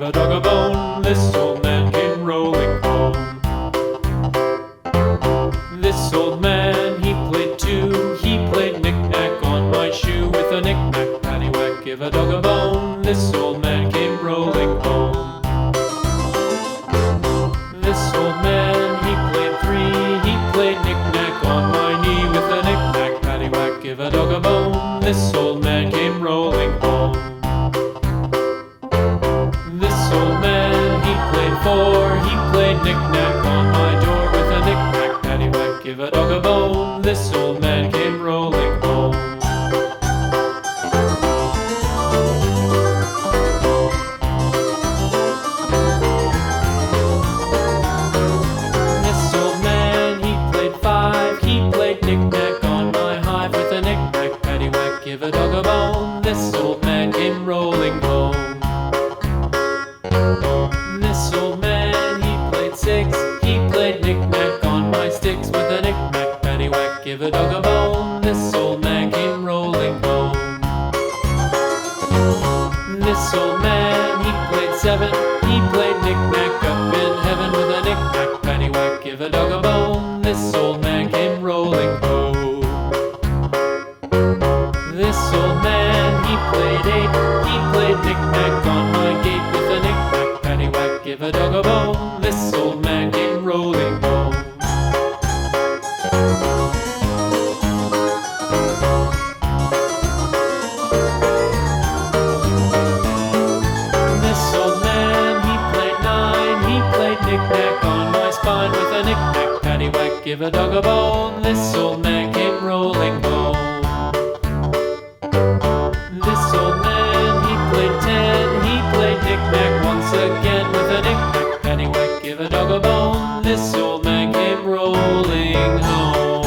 a dog a bone. This old man came rolling home. This old man, he played too. He played knick-knack on my shoe. With a knick-knack, paddywhack, give a dog a bone. This old man came rolling home. This old man, he played three. He played knick-knack on my knee. With a knick-knack, paddywhack, give a dog a bone. This old man came rolling home. This old man, he played four. He played knick-knack on my door. With a knick-knack, paddywhack, give a dog a bone. This old man came rolling home. This old man, he played five. He played knick-knack on my hive. With a knick-knack, paddywhack, give a dog a bone. This old man came rolling home. This old man, he played six. He played knick-knack on my sticks. With a knick-knack, paddywhack, give a dog a bone. This old man came rolling home. This old man, he played seven. He played knick-knack up in heaven. With a knick-knack, paddywhack, give a dog a bone. This old man came rolling home. This old man, he played eight. He played knick-knack on my gate. With a knick-knack, paddywhack, give a dog a bone. This old man came rolling home. This old man, he played nine. He played knick-knack on my spine. With a knick-knack, paddywhack, give a dog a bone. This old man came rolling home. This old man, he played ten. He played knick-knack once again. With a knick-knack, paddywhack, give a dog a bone. This old man came rolling home.